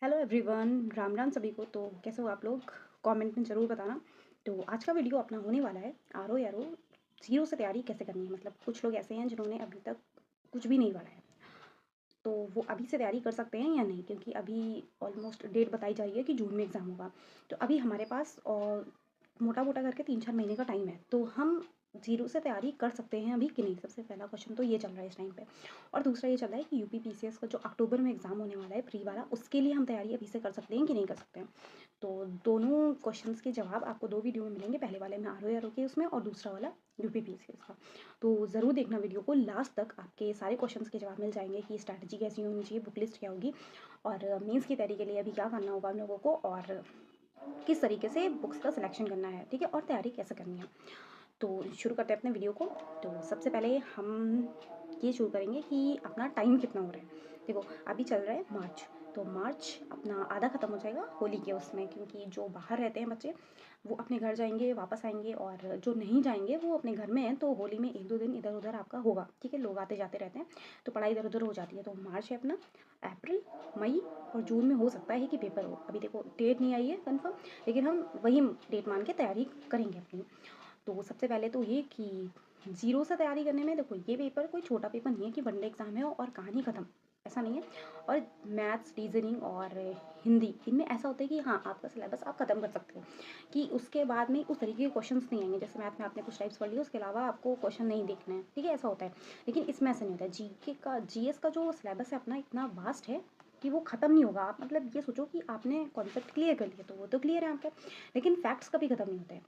Hello everyone, Ram Ram सभी को। तो कैसे हो आप लोग? कमेंट में ज़रूर बताना। तो आज का वीडियो अपना होने वाला है आर ओ ज़ीरो से तैयारी कैसे करनी है। मतलब कुछ लोग ऐसे हैं जिन्होंने अभी तक कुछ भी नहीं पढ़ा है, तो वो अभी से तैयारी कर सकते हैं या नहीं, क्योंकि अभी ऑलमोस्ट डेट बताई जा रही है कि जून में एग्ज़ाम होगा। तो अभी हमारे पास और मोटा मोटा करके 3-4 महीने का टाइम है, तो हम ज़ीरो से तैयारी कर सकते हैं अभी कि नहीं। सबसे पहला क्वेश्चन तो ये चल रहा है इस टाइम पे। और दूसरा ये चल रहा है कि यूपी पीसीएस का जो अक्टूबर में एग्ज़ाम होने वाला है प्री वाला, उसके लिए हम तैयारी अभी से कर सकते हैं कि नहीं कर सकते हैं। तो दोनों क्वेश्चंस के जवाब आपको दो वीडियो में मिलेंगे। पहले वाले में आर ओ के उसमें, और दूसरा वाला यूपी पीसीएस का। तो ज़रूर देखना वीडियो को लास्ट तक, आपके सारे क्वेश्चंस के जवाब मिल जाएंगे कि स्ट्रैटेजी कैसी होनी चाहिए, बुक लिस्ट क्या होगी, और मेंस की तैयारी के लिए अभी क्या करना होगा हम लोगों को, और किस तरीके से बुक्स का सिलेक्शन करना है, ठीक है, और तैयारी कैसे करनी है। तो शुरू करते हैं अपने वीडियो को। तो सबसे पहले हम ये शुरू करेंगे कि अपना टाइम कितना हो रहा है। देखो, अभी चल रहा है मार्च, तो मार्च अपना आधा ख़त्म हो जाएगा होली के उसमें, क्योंकि जो बाहर रहते हैं बच्चे वो अपने घर जाएंगे, वापस आएंगे, और जो नहीं जाएंगे वो अपने घर में हैं। तो होली में 1-2 दिन इधर उधर आपका होगा, ठीक है, लोग आते जाते रहते हैं, तो पढ़ाई इधर उधर हो जाती है। तो मार्च है अपना, अप्रैल, मई और जून में हो सकता है कि पेपर हो। अभी देखो डेट नहीं आई है कन्फर्म, लेकिन हम वही डेट मान के तैयारी करेंगे अपनी। तो सबसे पहले तो ये कि ज़ीरो से तैयारी करने में, देखो ये पेपर कोई छोटा पेपर नहीं है कि वनडे एग्ज़ाम है और कहानी ख़त्म, ऐसा नहीं है। और मैथ्स, रीजनिंग और हिंदी, इनमें ऐसा होता है कि हाँ, आपका सिलेबस आप ख़त्म कर सकते हो, कि उसके बाद में उस तरीके के क्वेश्चंस नहीं आएंगे। जैसे मैथ में आपने कुछ टाइप्स पढ़ लिया, उसके अलावा आपको क्वेश्चन नहीं देखने हैं, ठीक है, ऐसा होता है। लेकिन इसमें ऐसा नहीं होता है। जीके का, जीएस का जो सिलेबस है अपना, इतना वास्ट है कि वो ख़त्म नहीं होगा। आप मतलब ये सोचो कि आपने कॉन्सेप्ट क्लियर कर लिया तो वो तो क्लियर है आपका, लेकिन फैक्ट्स कभी ख़त्म नहीं होते हैं।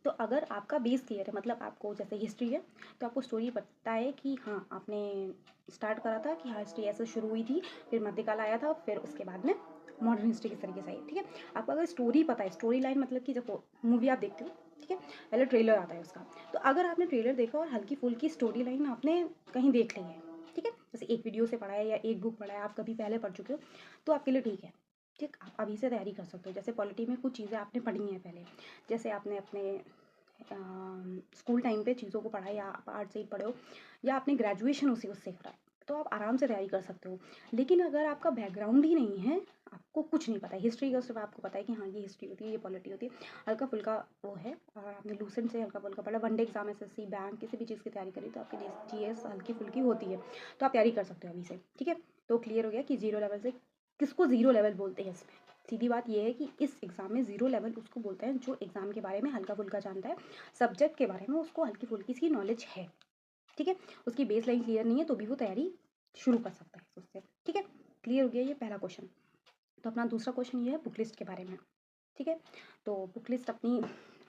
तो अगर आपका बेस क्लियर है, मतलब आपको जैसे हिस्ट्री है, तो आपको स्टोरी पता है कि हाँ, आपने स्टार्ट करा था कि हाँ, हिस्ट्री ऐसे शुरू हुई थी, फिर मध्यकाल आया था, फिर उसके बाद में मॉडर्न हिस्ट्री किस तरीके से आई, ठीक है। आपको अगर स्टोरी पता है, स्टोरी लाइन मतलब कि जब मूवी आप देखते हो, ठीक है, पहले ट्रेलर आता है उसका, तो अगर आपने ट्रेलर देखा और हल्की फुल्की स्टोरी लाइन आपने कहीं देख ली है, ठीक है, जैसे एक वीडियो से पढ़ा है या एक बुक पढ़ा है, आप कभी पहले पढ़ चुके हो, तो आपके लिए ठीक है। ठीक, आप अभी से तैयारी कर सकते हो। जैसे पॉलिटी में कुछ चीज़ें आपने पढ़ी हैं पहले, जैसे आपने अपने स्कूल टाइम पे चीज़ों को पढ़ा, या आप आर्ट से ही पढ़े हो, या आपने ग्रेजुएशन उसी उससे करा, तो आप आराम से तैयारी कर सकते हो। लेकिन अगर आपका बैकग्राउंड ही नहीं है, आपको कुछ नहीं पता है, हिस्ट्री का सिर्फ आपको पता है कि हाँ, ये हिस्ट्री होती है, ये पॉलिटी होती है, हल्का फुल्का वो है, और आपने लूसेंट से हल्का फुल्का पढ़ा, वनडे एग्जाम, एसएससी, बैंक, किसी भी चीज़ की तैयारी करी, तो आपकी जीएस हल्की फुल्की होती है, तो आप तैयारी कर सकते हो अभी से, ठीक है। तो क्लियर हो गया कि जीरो लेवल से किसको ज़ीरो लेवल बोलते हैं इसमें। सीधी बात ये है कि इस एग्ज़ाम में ज़ीरो लेवल उसको बोलते हैं जो एग्ज़ाम के बारे में हल्का फुल्का जानता है, सब्जेक्ट के बारे में उसको हल्की फुल्की सी नॉलेज है, ठीक है। उसकी बेस लाइन क्लियर नहीं है तो भी वो तैयारी शुरू कर सकता है उससे, ठीक है। क्लियर हो गया ये पहला क्वेश्चन। तो अपना दूसरा क्वेश्चन ये है बुक लिस्ट के बारे में, ठीक है। तो बुक लिस्ट अपनी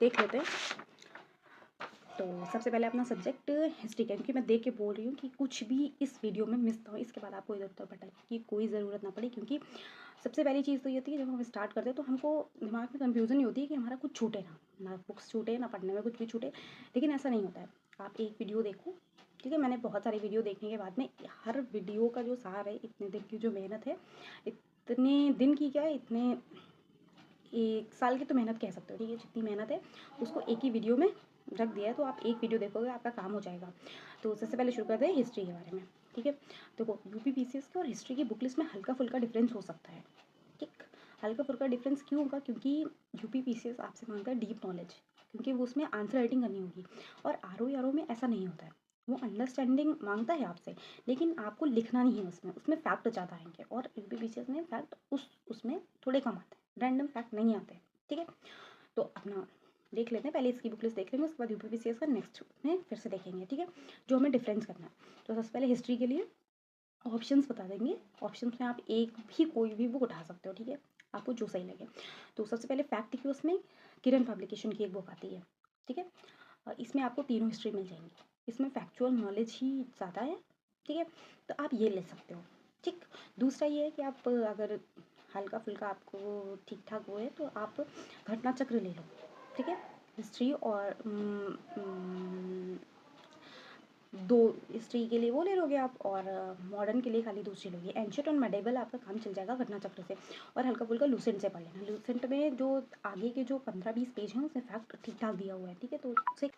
देख लेते हैं। तो सबसे पहले अपना सब्जेक्ट हिस्ट्री का, क्योंकि मैं देख के बोल रही हूँ कि कुछ भी इस वीडियो में मिस ना हो, इसके बाद आपको इधर उधर भटकने की कोई ज़रूरत ना पड़े। क्योंकि सबसे पहली चीज़ तो ये होती है, जब हम स्टार्ट करते हैं तो हमको दिमाग में कन्फ्यूज़न ही होती है कि हमारा कुछ छूटे ना, ना बुक्स छूटे, ना पढ़ने में कुछ भी छूटे। लेकिन ऐसा नहीं होता है। आप एक वीडियो देखो, ठीक है। मैंने बहुत सारी वीडियो देखने के बाद में, हर वीडियो का जो सार है, इतने दिन की जो मेहनत है, इतने दिन की क्या है, इतने 1 साल की तो मेहनत कह सकते हो, ठीक है, जितनी मेहनत है उसको एक ही वीडियो में रख दिया है। तो आप एक वीडियो देखोगे, आपका काम हो जाएगा। तो सबसे पहले शुरू करते हैं हिस्ट्री के बारे में, ठीक है। देखो, यूपी पीसीएस की और हिस्ट्री की बुक लिस्ट में हल्का फुल्का डिफरेंस हो सकता है, ठीक। हल्का फुल्का डिफरेंस क्यों होगा? क्योंकि यूपी पीसीएस आपसे मांगता है डीप नॉलेज, क्योंकि वो उसमें आंसर राइटिंग करनी होगी। और आर ओ में ऐसा नहीं होता है, वो अंडरस्टैंडिंग मांगता है आपसे, लेकिन आपको लिखना नहीं है उसमें, उसमें फैक्ट ज़्यादा आएंगे। और यूपी पीसीएस में फैक्ट उसमें थोड़े कम आते हैं, रैंडम फैक्ट नहीं आते, ठीक है। तो अपना देख लेते हैं, पहले इसकी बुक लिस्ट देख लेंगे, उसके बाद यूपी पीसीएस का नेक्स्ट में फिर से देखेंगे, ठीक है, जो हमें डिफरेंस करना है। तो सबसे पहले हिस्ट्री के लिए ऑप्शंस बता देंगे। ऑप्शंस में आप एक भी कोई भी बुक उठा सकते हो, ठीक है, आपको जो सही लगे। तो सबसे पहले फैक्ट की, उसमें किरण पब्लिकेशन की एक बुक आती है, ठीक है। इसमें आपको तीनों हिस्ट्री मिल जाएंगी, इसमें फैक्चुअल नॉलेज ही ज़्यादा है, ठीक है। तो आप ये ले सकते हो, ठीक। दूसरा ये है कि आप अगर हल्का फुल्का आपको ठीक ठाक वो है, तो आप घटना चक्र ले लो, ठीक है। हिस्ट्री और दो हिस्ट्री के लिए वो ले लोगे आप, और मॉडर्न के लिए खाली दूसरी लोगे। एंशिएंट और मेडिवल आपका काम चल जाएगा घटना चक्र से, और हल्का फुल्का लूसेंट से पढ़ लेना। लूसेंट में जो आगे के जो 15-20 पेज हैं उसमें फैक्ट ठीक ठाक दिया हुआ है, ठीक है। तो उससे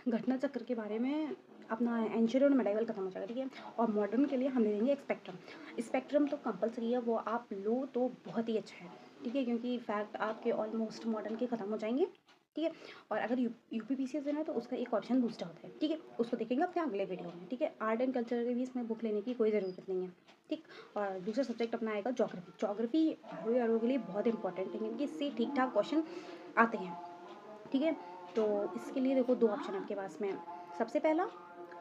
घटना चक्र के बारे में अपना एंशिएंट और मेडिवल खत्म हो जाएगा, ठीक है। और मॉडर्न के लिए हम ले लेंगे स्पेक्ट्रम। स्पेक्ट्रम तो कंपलसरी है, वो आप लो तो बहुत ही अच्छा है, ठीक है, क्योंकि फैक्ट आपके ऑलमोस्ट मॉडर्न के ख़त्म हो जाएंगे, ठीक है। और अगर यूपीपीसीएस देना है तो उसका एक ऑप्शन दूसरा होता है, ठीक है, उसको देखेंगे अपने अगले वीडियो में, ठीक है। आर्ट एंड कल्चर के भी इसमें बुक लेने की कोई ज़रूरत नहीं है, ठीक। और दूसरा सब्जेक्ट अपना आएगा जोग्राफी। जोग्राफी आरों के लिए बहुत इंपॉर्टेंट है, क्योंकि इससे ठीक ठाक क्वेश्चन आते हैं, ठीक है। तो इसके लिए देखो दो ऑप्शन आपके पास में। सबसे पहला,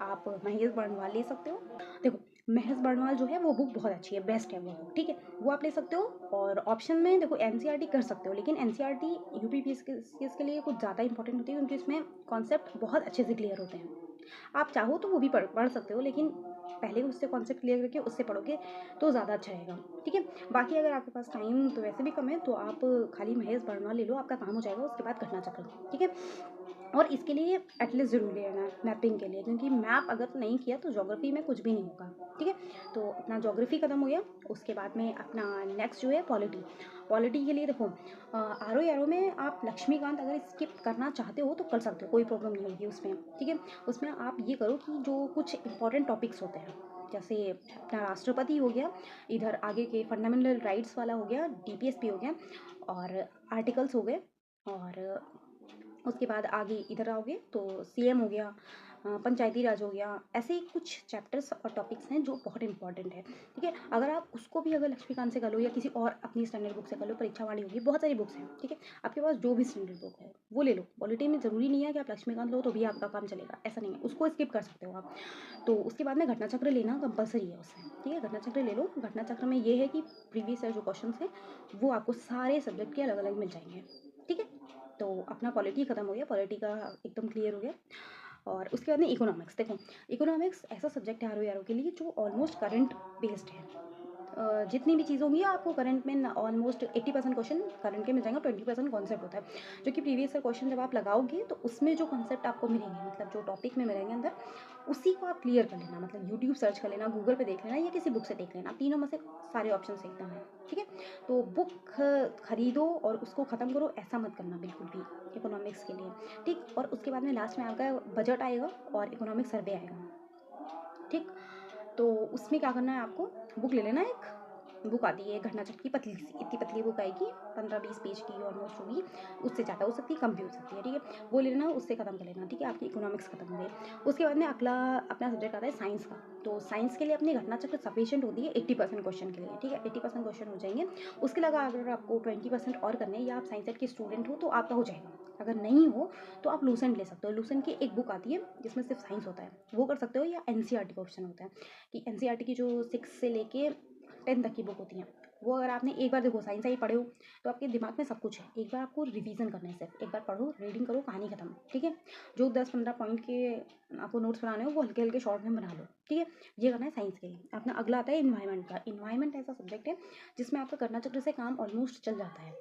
आप महेश बर्णवाल ले सकते हो। देखो महेश बर्णवाल जो है वो बुक बहुत अच्छी है, बेस्ट है वो बुक, ठीक है, वो आप ले सकते हो। और ऑप्शन में देखो एनसीईआरटी कर सकते हो, लेकिन एनसीईआरटी यूपीपीएससी के लिए कुछ ज़्यादा इंपॉर्टेंट होती है, क्योंकि इसमें कॉन्सेप्ट बहुत अच्छे से क्लियर होते हैं। आप चाहो तो वो भी पढ़ सकते हो, लेकिन पहले उससे कॉन्सेप्ट क्लियर करके उससे पढ़ोगे तो ज़्यादा अच्छा रहेगा, ठीक है। बाकी अगर आपके पास टाइम तो वैसे भी कम है, तो आप खाली महेश बर्णवाल ले लो, आपका काम हो जाएगा। उसके बाद घटना चक्र, ठीक है। और इसके लिए एटलीस्ट ज़रूर लेना है मैपिंग के लिए, क्योंकि मैप अगर नहीं किया तो ज्योग्राफी में कुछ भी नहीं होगा, ठीक है। तो अपना ज्योग्राफी खत्म हो गया। उसके बाद में अपना नेक्स्ट जो है पॉलिटी। पॉलिटी के लिए देखो आर ओ आर ओ में आप लक्ष्मीकांत अगर स्किप करना चाहते हो तो कर सकते हो, कोई प्रॉब्लम नहीं होगी उसमें, ठीक है। उसमें आप ये करो कि जो कुछ इंपॉर्टेंट टॉपिक्स होते हैं, जैसे अपना राष्ट्रपति हो गया, इधर आगे के फंडामेंटल राइट्स वाला हो गया, डीपीएसपी हो गया, और आर्टिकल्स हो गए, और उसके बाद आगे इधर आओगे तो सीएम हो गया, पंचायती राज हो गया। ऐसे कुछ चैप्टर्स और टॉपिक्स हैं जो बहुत इंपॉर्टेंट है, ठीक है। अगर आप उसको भी अगर लक्ष्मीकांत से कर लो या किसी और अपनी स्टैंडर्ड बुक से कर लो, परीक्षा वाली होगी, बहुत सारी बुक्स हैं, ठीक है। आपके पास जो भी स्टैंडर्ड बुक है वो ले लो। पॉलिटी में ज़रूरी नहीं है कि आप लक्ष्मीकांत लो तो भी आपका काम चलेगा, ऐसा नहीं है, उसको स्किप कर सकते हो आप। तो उसके बाद में घटना चक्र लेना कंपलसरी है उसमें, ठीक है। घटना चक्र ले लो। घटना चक्र में ये है कि प्रीवियस ईयर जो क्वेश्चन हैं वो आपको सारे सब्जेक्ट के अलग अलग मिल जाएंगे, ठीक है। तो अपना पॉलिटी ख़त्म हो गया, पॉलिटी का एकदम क्लियर हो गया। और उसके बाद में इकोनॉमिक्स। देखो इकोनॉमिक्स ऐसा सब्जेक्ट है आर के लिए जो ऑलमोस्ट करंट बेस्ड है। जितनी भी चीज़ होंगी आपको करंट में ऑलमोस्ट 80% क्वेश्चन करंट के मिल जाएंगे, 20% कॉन्सेप्ट होता है, जो कि प्रीवियस ईयर क्वेश्चन जब आप लगाओगे तो उसमें जो कॉन्सेप्ट आपको मिलेंगे, मतलब जो टॉपिक में मिलेंगे अंदर, उसी को आप क्लियर कर लेना। मतलब यूट्यूब सर्च कर लेना, गूगल पे देख लेना, या किसी बुक से देख लेना, तीनों में से सारे ऑप्शन एकदम है, ठीक है। तो बुक खरीदो और उसको ख़त्म करो, ऐसा मत करना बिल्कुल भी इकोनॉमिक्स के लिए, ठीक। और उसके बाद में लास्ट में आपका बजट आएगा और इकोनॉमिक सर्वे आएगा, ठीक। तो उसमें क्या करना है आपको, बुक ले लेना। एक बुक आती है घटना चक्र की, पतली सी इतनी पतली बुक आएगी, 15-20 पेज की ऑलमोस्ट होगी, उससे ज़्यादा हो सकती है, कम भी हो सकती है, ठीक है। वो ले लेना, उससे ख़त्म कर लेना, ठीक है। आपकी इकोनॉमिक्स खत्म हो गई। उसके बाद में अगला अपना सब्जेक्ट आता है साइंस का। तो साइंस के लिए अपनी घटना चक्र सफिशिएंट होती है 80% क्वेश्चन के लिए, ठीक है। 80% क्वेश्चन हो जाएंगे। उसके अलावा अगर आपको 20% और करने हैं, या आप साइंस सेट के स्टूडेंट हो तो आपका हो जाएगा। अगर नहीं हो तो आप लूसेंट ले सकते हो। लूसेंट की एक बुक आती है जिसमें सिर्फ साइंस होता है, वो कर सकते हो। या एनसीईआरटी का ऑप्शन होता है कि एनसीईआरटी की जो 6 से लेके 10 तक की बुक होती हैं, वो अगर आपने एक बार देखो साइंस ही पढ़े हो तो आपके दिमाग में सब कुछ है। एक बार आपको रिवीजन करना है, सिर्फ एक बार पढ़ो, रीडिंग करो, कहानी खत्म, ठीक है। जो 10-15 पॉइंट के आपको नोट्स बनाने हो वो हल्के हल्के शॉर्ट में बना लो, ठीक है। ये करना है साइंस के लिए। अपना अगला आता है इन्वायरमेंट का। इन्वायरमेंट ऐसा सब्जेक्ट है जिसमें आपका करना चक्र से काम ऑलमोस्ट चल जाता है,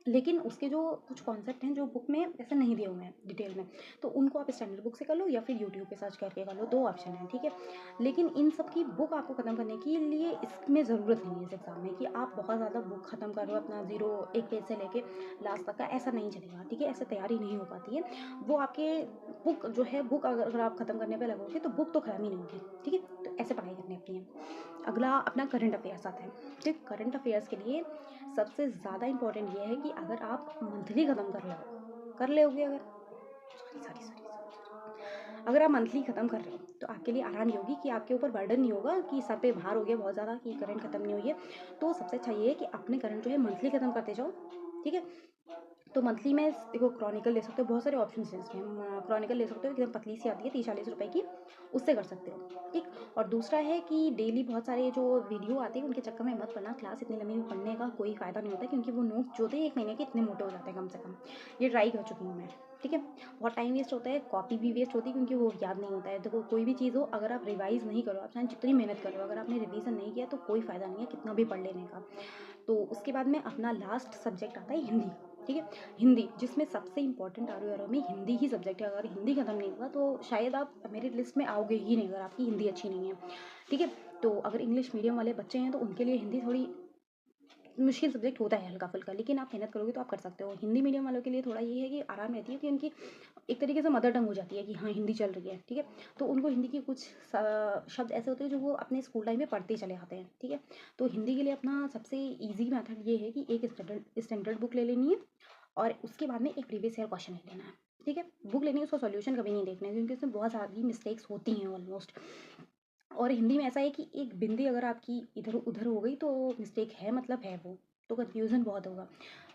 लेकिन उसके जो कुछ कॉन्सेप्ट हैं जो बुक में ऐसे नहीं दिए हुए हैं डिटेल में, तो उनको आप स्टैंडर्ड बुक से कर लो या फिर यूट्यूब पे सर्च करके कर लो, दो ऑप्शन है, ठीक है। लेकिन इन सब की बुक आपको ख़त्म करने के लिए इसमें ज़रूरत नहीं है इस एग्ज़ाम में कि आप बहुत ज़्यादा बुक ख़त्म करो अपना ज़ीरो एक पेज से लेके लास्ट तक का, ऐसा नहीं चलेगा, ठीक है। ऐसे तैयारी नहीं हो पाती है। वो आपके बुक जो है, बुक अगर आप ख़त्म करने पर लगोगे तो बुक तो ख़त्म ही नहीं होगी, ठीक है। तो ऐसे पढ़ाई करनी अपनी है। अगला अपना करंट अफेयर्स आता है, ठीक। करंट अफेयर्स के लिए सबसे ज़्यादा इंपॉर्टेंट ये है कि अगर आप मंथली ख़त्म कर लोगे, अगर अगर आप मंथली ख़त्म कर रहे हो तो आपके लिए आराम ये होगी कि आपके ऊपर बर्डन नहीं होगा कि सर पे भार हो गया बहुत ज़्यादा कि करंट ख़त्म नहीं हुई है। तो सबसे अच्छा ये है कि अपने करंट जो है मंथली ख़त्म करते जाओ, ठीक है। तो मंथली में देखो क्रॉनिकल ले सकते हो, बहुत सारे ऑप्शन हैं इसमें। क्रॉनिकल ले सकते हो, एकदम पतली सी आती है, 30-40 रुपए की, उससे कर सकते हो, ठीक। और दूसरा है कि डेली बहुत सारे जो वीडियो आते हैं उनके चक्कर में मत पढ़ना। क्लास इतनी लंबी में पढ़ने का कोई फ़ायदा नहीं होता, क्योंकि वो नोट्स जो होते हैं 1 महीने के इतने मोटे हो जाते हैं कम से कम। ये ट्राई कर चुकी हूँ मैं, ठीक है। बहुत टाइम वेस्ट होता है, कॉपी भी वेस्ट होती है, क्योंकि वो याद नहीं होता है। देखो कोई भी चीज़ हो, अगर आप रिवाइज़ नहीं करो, आप चाहे जितनी मेहनत करो, अगर आपने रिवीजन नहीं किया तो कोई फ़ायदा नहीं है कितना भी पढ़ लेने का। तो उसके बाद में अपना लास्ट सब्जेक्ट आता है हिंदी। ठीक है। हिंदी, जिसमें सबसे इम्पोर्टेंट आर में हिंदी ही सब्जेक्ट है। अगर हिंदी खत्म नहीं हुआ तो शायद आप मेरिट लिस्ट में आओगे ही नहीं, अगर आपकी हिंदी अच्छी नहीं है। ठीक है। तो अगर इंग्लिश मीडियम वाले बच्चे हैं तो उनके लिए हिंदी थोड़ी मुश्किल सब्जेक्ट होता है हल्का फुल्का, लेकिन आप मेहनत करोगे तो आप कर सकते हो। हिंदी मीडियम वालों के लिए थोड़ा ये है कि आराम रहती है कि उनकी एक तरीके से मदर टंग हो जाती है कि हाँ हिंदी चल रही है। ठीक है। तो उनको हिंदी के कुछ शब्द ऐसे होते हैं जो वो अपने स्कूल टाइम में पढ़ते चले आते हैं। ठीक है। तो हिंदी के लिए अपना सबसे ईजी मेथड ये है कि एक स्टैंडर्ड बुक ले लेनी है और उसके बाद में एक प्रीवियस ईयर क्वेश्चन ले लेना है। ठीक है। बुक लेनी है, उसका सॉल्यूशन कभी नहीं देखना है क्योंकि उसमें बहुत सारी मिस्टेक्स होती हैं ऑलमोस्ट। और हिंदी में ऐसा है कि एक बिंदी अगर आपकी इधर उधर हो गई तो मिस्टेक है, मतलब है वो, तो कन्फ्यूज़न बहुत होगा।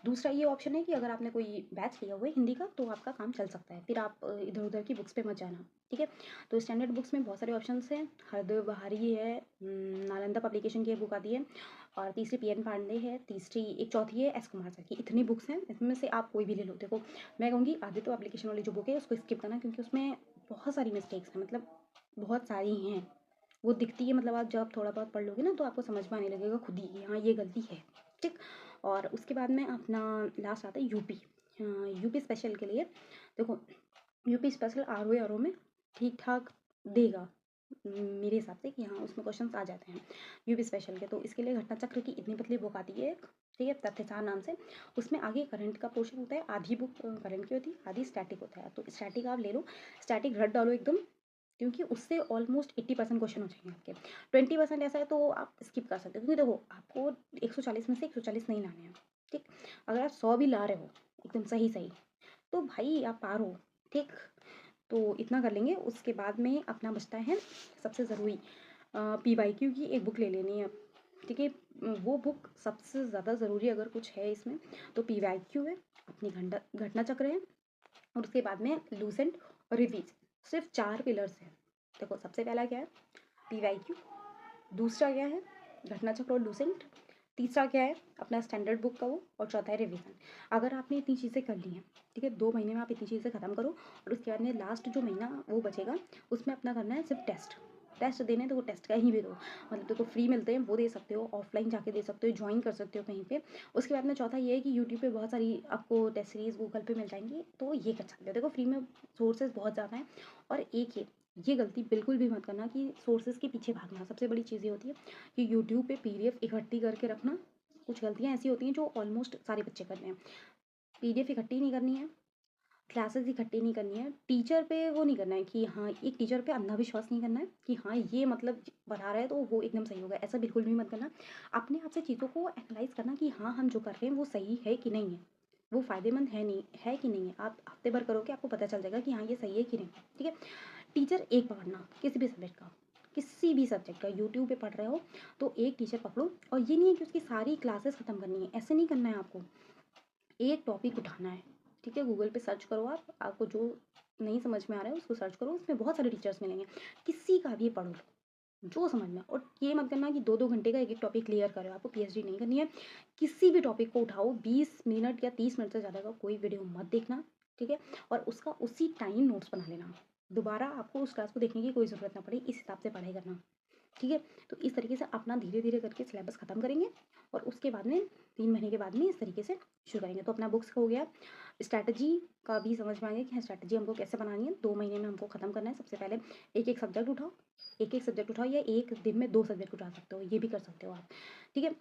दूसरा ये ऑप्शन है कि अगर आपने कोई बैच लिया हुआ है हिंदी का तो आपका काम चल सकता है, फिर आप इधर उधर की बुक्स पे मत जाना। ठीक है। तो स्टैंडर्ड बुक्स में बहुत सारे ऑप्शंस हैं। हरदेव बहारी है, नालंदा पब्लिकेशन की बुक आती है, और तीसरी पी.एन. पांडे है, तीसरी एक चौथी है एस कुमार सर की। इतनी बुक्स हैं, इसमें से आप कोई भी ले लो। देखो मैं कहूँगी आदित्य पब्लिकेशन वाली जो बुक है उसको स्किप करना क्योंकि उसमें बहुत सारी मिस्टेक्स हैं, मतलब बहुत सारी हैं। वो दिखती है, मतलब आप जब थोड़ा बहुत पढ़ लोगे ना तो आपको समझ में आने लगेगा खुद ही कि हाँ ये गलती है। ठीक। और उसके बाद में अपना लास्ट आता है यूपी। यूपी स्पेशल के लिए देखो, यूपी स्पेशल आर ओ में ठीक ठाक देगा मेरे हिसाब से कि हाँ उसमें क्वेश्चंस आ जाते हैं यूपी स्पेशल के। तो इसके लिए घटना चक्र की इतनी पतली बुक आती है एक, ठीक है, तथ्यसार नाम से। उसमें आगे करंट का पोर्शन होता है, आधी बुक करंट की होती है, आधी स्टैटिक होता है। तो स्टैटिक आप ले लो, स्टैटिक रट डालो एकदम, क्योंकि उससे ऑलमोस्ट 80% क्वेश्चन हो जाएंगे आपके। 20% ऐसा है तो आप स्किप कर सकते हो, क्योंकि देखो आपको 140 में से 140 नहीं लाने हैं। ठीक। अगर आप 100 भी ला रहे हो एकदम सही सही तो भाई आप पार हो। ठीक। तो इतना कर लेंगे। उसके बाद में अपना बचता है सबसे ज़रूरी PYQ की एक बुक ले लेनी है। ठीक है। वो बुक सबसे ज़्यादा ज़रूरी अगर कुछ है इसमें तो PYQ है, अपनी घटना चक्र है, और उसके बाद में लूसेंट और रिवीज। सिर्फ 4 पिलर्स हैं। देखो सबसे पहला क्या है, PYQ। दूसरा क्या है, घटना चक्र और लूसेंट। तीसरा क्या है, अपना स्टैंडर्ड बुक का वो, और चौथा है रिवीजन। अगर आपने इतनी चीज़ें कर ली हैं, ठीक है, 2 महीने में आप इतनी चीज़ें खत्म करो, और उसके बाद में लास्ट जो महीना वो बचेगा उसमें अपना करना है सिर्फ टेस्ट। टेस्ट देने तो वो टेस्ट कहीं भी दो, मतलब देखो फ्री मिलते हैं वो दे सकते हो, ऑफलाइन जाके दे सकते हो, ज्वाइन कर सकते हो कहीं पे। उसके बाद में चौथा ये है कि यूट्यूब पे बहुत सारी आपको टेस्ट सीरीज गूगल पे मिल जाएंगी, तो ये कर सकते हो। देखो फ्री में सोर्सेज बहुत ज़्यादा हैं। और एक ये गलती बिल्कुल भी मत करना कि सोर्सेज के पीछे भागना। सबसे बड़ी चीज़ ये होती है कि यूट्यूब पे PDF इकट्ठी करके रखना। कुछ गलतियाँ ऐसी होती हैं जो ऑलमोस्ट सारे बच्चे करते हैं। PDF इकट्ठी नहीं करनी है, क्लासेस इकट्ठी नहीं करनी है, टीचर पे वो नहीं करना है कि हाँ एक टीचर पे अंधा विश्वास नहीं करना है कि हाँ ये मतलब बता रहा है तो वो एकदम सही होगा, ऐसा बिल्कुल भी मत करना। अपने आप से चीज़ों को एनालाइज करना कि हाँ हम जो कर रहे हैं वो सही है कि नहीं है, वो फ़ायदेमंद है नहीं है कि नहीं है। आप हफ्ते भर करोगे आपको पता चल जाएगा कि हाँ ये सही है कि नहीं। ठीक है। टीचर एक पकड़ना किसी भी सब्जेक्ट का, किसी भी सब्जेक्ट का यूट्यूब पे पढ़ रहे हो तो एक टीचर पकड़ो। और ये नहीं है कि उसकी सारी क्लासेस ख़त्म करनी है, ऐसे नहीं करना है आपको। एक टॉपिक उठाना है। ठीक है। गूगल पे सर्च करो, आपको जो नहीं समझ में आ रहा है उसको सर्च करो, उसमें बहुत सारे टीचर्स मिलेंगे, किसी का भी पढ़ो जो समझ में। और ये मत करना कि 2-2 घंटे का एक एक टॉपिक क्लियर करो, आपको PhD नहीं करनी है। किसी भी टॉपिक को उठाओ, 20 मिनट या 30 मिनट से ज़्यादा का कोई वीडियो मत देखना। ठीक है। और उसका उसी टाइम नोट्स बना लेना, दोबारा आपको उस क्लास को देखने की कोई ज़रूरत ना पड़े, इस हिसाब से पढ़ाई करना। ठीक है। तो इस तरीके से अपना धीरे धीरे करके सिलेबस ख़त्म करेंगे, और उसके बाद में 3 महीने के बाद में इस तरीके से शुरू करेंगे। तो अपना बुक्स हो गया, स्ट्रैटेजी का भी समझ में आ गया कि हाँ स्ट्रैटेजी हमको कैसे बनानी है। 2 महीने में हमको ख़त्म करना है। सबसे पहले एक एक सब्जेक्ट उठाओ, एक एक सब्जेक्ट उठाओ, या एक दिन में 2 सब्जेक्ट उठा सकते हो, ये भी कर सकते हो आप। ठीक है।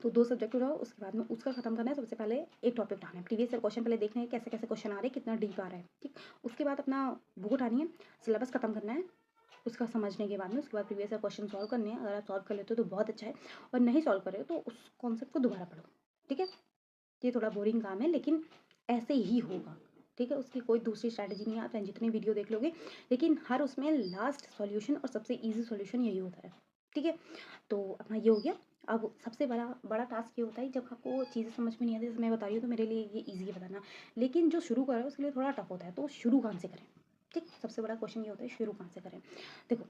तो 2 सब्जेक्ट उठाओ, उसके बाद में उसका खत्म करना है। सबसे पहले एक टॉपिक उठाना है, प्रीवियस ईयर क्वेश्चन पहले देखना है कैसे कैसे क्वेश्चन आ रहे हैं, कितना डीप आ रहा है। ठीक। उसके बाद अपना बुक उठानी है, सिलेबस खत्म करना है। उसका समझने के बाद में उसके बाद प्रीवियस ईयर क्वेश्चन सॉल्व करने हैं। अगर आप सॉल्व कर लेते हो तो बहुत अच्छा है, और नहीं सॉल्व कर रहे हो तो उस कॉन्सेप्ट को दोबारा पढ़ो। ठीक है। ये थोड़ा बोरिंग काम है लेकिन ऐसे ही होगा। ठीक है। उसकी कोई दूसरी स्ट्रैटेजी नहीं है, आप चाहे जितनी वीडियो देख लोगे, लेकिन हर उसमें लास्ट सॉल्यूशन और सबसे ईजी सॉल्यूशन यही होता है। ठीक है। तो अपना ये हो गया। अब सबसे बड़ा बड़ा टास्क ये होता है जब आपको चीज़ें समझ में नहीं आती, जैसे मैं बता रही हूँ तो मेरे लिए ये ईजी है बताना, लेकिन जो शुरू कर रहा है उसके लिए थोड़ा टफ होता है। तो शुरू कहाँ से करें। ठीक। सबसे बड़ा क्वेश्चन ये होता है शुरू कहाँ से करें। देखो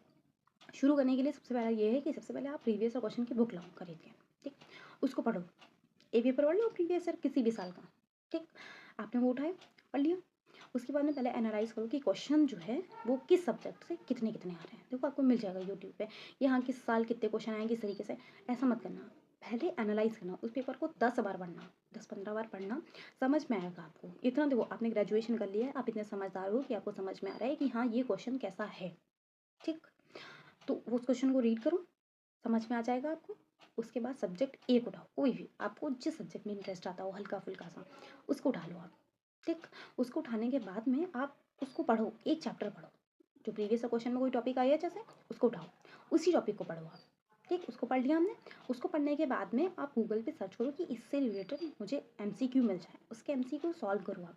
शुरू करने के लिए सबसे पहला ये है कि सबसे पहले आप प्रीवियस ईयर क्वेश्चन की बुक लाओ खरीद के। ठीक। उसको पढ़ो, ए पेपर पढ़ लो प्रीवियस ईयर किसी भी साल का। ठीक। आपने वो उठाया, पढ़ लिया। उसके बाद में पहले एनालाइज करो कि क्वेश्चन जो है वो किस सब्जेक्ट से कितने कितने आ रहे हैं। देखो आपको मिल जाएगा यूट्यूब पे, यहाँ किस साल कितने क्वेश्चन आए किस तरीके से। ऐसा मत करना, पहले एनालाइज़ करना, उस पेपर को 10 बार पढ़ना, 10-15 बार पढ़ना, समझ में आएगा आपको। इतना देखो आपने ग्रेजुएशन कर लिया है, आप इतने समझदार हो कि आपको समझ में आ रहा है कि हाँ, ये क्वेश्चन कैसा है, ठीक? तो उस क्वेश्चन को रीड करो, समझ में आ जाएगा आपको। उसके बाद सब्जेक्ट एक उठाओ, कोई भी आपको जिस सब्जेक्ट में इंटरेस्ट आता हो हल्का-फुल्का सा, उसको उठा लो आप, ठीक? उसको उठाने के बाद में आप उसको पढ़ो, एक चैप्टर पढ़ो। जो प्रीवियस क्वेश्चन में कोई टॉपिक आया है जैसे, उसको उठाओ, उसी टॉपिक को पढ़ो आप, ठीक? उसको पढ़ लिया हमने, उसको पढ़ने के बाद में आप गूगल पे सर्च करो कि इससे रिलेटेड मुझे एमसीक्यू मिल जाए, उसके एमसीक्यू सॉल्व करो आप,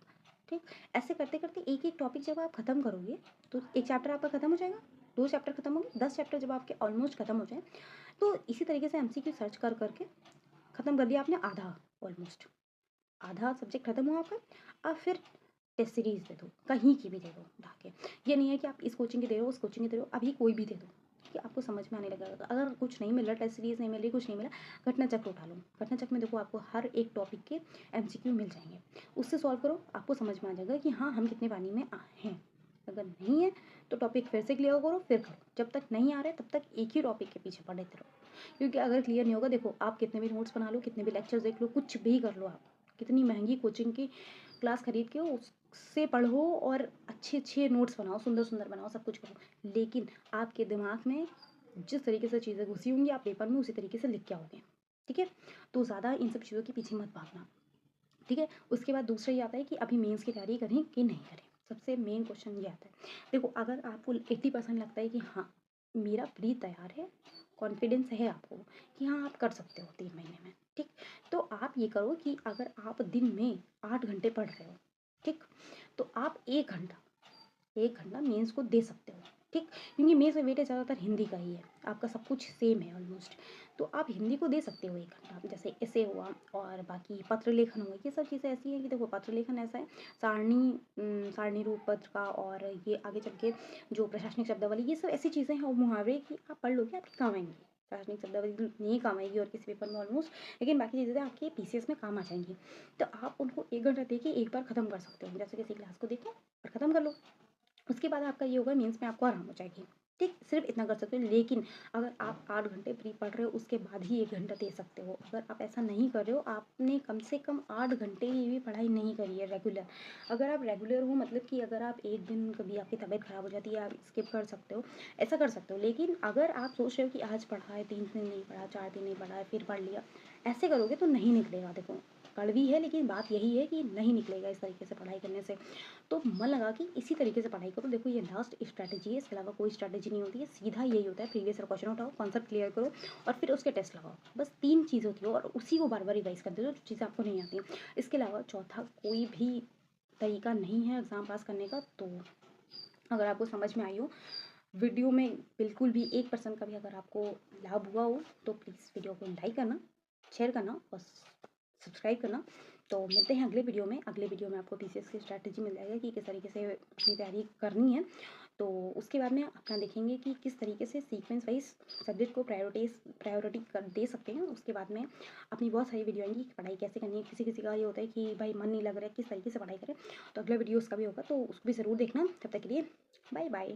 ठीक? ऐसे करते-करते एक-एक टॉपिक जब आप खत्म करोगे, तो एक चैप्टर आपका खत्म हो जाएगा, 2 चैप्टर खत्म होंगे, 10 चैप्टर जब आपके ऑलमोस्ट खत्म हो जाए, तो इसी तरीके से एमसीक्यू सर्च कर करके खत्म कर दिया आपने आधा, ऑलमोस्ट आधा सब्जेक्ट खत्म हुआ आपका। अब फिर टेस्ट सीरीज दे दो, कहीं की भी दे दो उठा के। ये नहीं है कि आप इस कोचिंग की दे रहे हो, उस कोचिंग की दे रहे हो, अभी कोई भी दे दो कि आपको समझ में आने लगेगा। अगर कुछ नहीं मिल रहा, टेस्ट सीरीज नहीं मिल रही, कुछ नहीं मिला, घटना चक्र उठा लो। घटना चक्र में देखो आपको हर एक टॉपिक के एमसीक्यू मिल जाएंगे, उससे सॉल्व करो, आपको समझ में आ जाएगा कि हाँ हम कितने पानी में हैं। अगर नहीं है तो टॉपिक फिर से क्लियर करो, फिर करो। जब तक नहीं आ रहे तब तक एक ही टॉपिक के पीछे पढ़ते रहो, क्योंकि अगर क्लियर नहीं होगा, देखो आप कितने भी नोट्स बना लो, कितने भी लेक्चर्स देख लो, कुछ भी कर लो, आप कितनी महंगी कोचिंग की क्लास खरीद के उससे पढ़ो और अच्छे अच्छे नोट्स बनाओ, सुंदर सुंदर बनाओ, सब कुछ करो, लेकिन आपके दिमाग में जिस तरीके से चीज़ें घुसी होंगी आप पेपर में उसी तरीके से लिख के आओगे, ठीक है? तो ज़्यादा इन सब चीज़ों के पीछे मत भागना, ठीक है? उसके बाद दूसरा ये आता है कि अभी मेंस की तैयारी करें कि नहीं करें। सबसे मेन क्वेश्चन ये आता है, देखो अगर आपको 80% लगता है कि हाँ मेरा प्री तैयार है, कॉन्फिडेंस है आपको कि हाँ आप कर सकते हो 3 महीने में, ठीक? तो आप ये करो कि अगर आप दिन में 8 घंटे पढ़ रहे हो, ठीक? तो आप 1 घंटा मेंस को दे सकते हो, ठीक? क्योंकि मेंस में वेटेज ज़्यादातर हिंदी का ही है, आपका सब कुछ सेम है ऑलमोस्ट, तो आप हिंदी को दे सकते हो 1 घंटा। जैसे ऐसे हुआ और बाकी पत्र लेखन हुआ, ये सब चीज़ें ऐसी हैं कि देखो पत्र लेखन ऐसा है, सारणी रूप पत्र का, और ये आगे चल के जो प्रशासनिक शब्दावली, ये सब ऐसी चीज़ें हैं और मुहावरे की आप पढ़ लोगे, आपके काम आएंगी। प्रशासनिक शब्दावली नहीं काम आएगी और किसी पेपर में ऑलमोस्ट, लेकिन बाकी चीज़ें आपके पीसीएस में काम आ जाएंगी। तो आप उनको 1 घंटा दे के एक बार खत्म कर सकते हो, जैसे किसी क्लास को देखे और खत्म कर लो। उसके बाद आपका ये होगा मेंस में आपको आराम हो जाएगी, ठीक? सिर्फ इतना कर सकते हो, लेकिन अगर आप 8 घंटे प्री पढ़ रहे हो उसके बाद ही 1 घंटा दे सकते हो। अगर आप ऐसा नहीं कर रहे हो, आपने कम से कम 8 घंटे की भी पढ़ाई नहीं करी है रेगुलर। अगर आप रेगुलर हो, मतलब कि अगर आप एक दिन कभी आपकी तबीयत खराब हो जाती है, आप स्किप कर सकते हो, ऐसा कर सकते हो। लेकिन अगर आप सोच रहे हो कि आज पढ़ा है, 3 दिन नहीं पढ़ा, 4 दिन नहीं पढ़ा है, फिर पढ़ लिया, ऐसे करोगे तो नहीं निकलेगा। देखो कड़वी है लेकिन बात यही है कि नहीं निकलेगा इस तरीके से पढ़ाई करने से। तो मन लगा कि इसी तरीके से पढ़ाई करो। देखो ये लास्ट स्ट्रैटेजी है, इसके अलावा कोई स्ट्रैटेजी नहीं होती है, सीधा यही होता है, प्रीवियस ईयर क्वेश्चन उठाओ, कॉन्सेप्ट क्लियर करो और फिर उसके टेस्ट लगाओ। बस 3 चीज़ होती है और उसी को बार बार रिवाइज करते हो जो चीज़ें आपको नहीं आती। इसके अलावा चौथा कोई भी तरीका नहीं है एग्ज़ाम पास करने का। तो अगर आपको समझ में आई हो वीडियो में, बिल्कुल भी 1% का भी अगर आपको लाभ हुआ हो, तो प्लीज़ वीडियो को लाइक करना, शेयर करना और सब्सक्राइब करना। तो मिलते हैं अगले वीडियो में। अगले वीडियो में आपको पीसीएस की स्ट्रैटेजी मिल जाएगा कि किस तरीके से अपनी तैयारी करनी है। तो उसके बाद में अपना देखेंगे कि किस तरीके से सीक्वेंस वाइज सब्जेक्ट को प्रायोरिटी कर दे सकते हैं। उसके बाद में अपनी बहुत सारी वीडियो आएंगी कि पढ़ाई कैसे करनी है। किसी किसी का ये होता है कि भाई मन नहीं लग रहा है, किस तरीके से पढ़ाई करें, तो अगला वीडियो उसका भी होगा, तो उसको भी ज़रूर देखना। तब तक के लिए बाय बाय।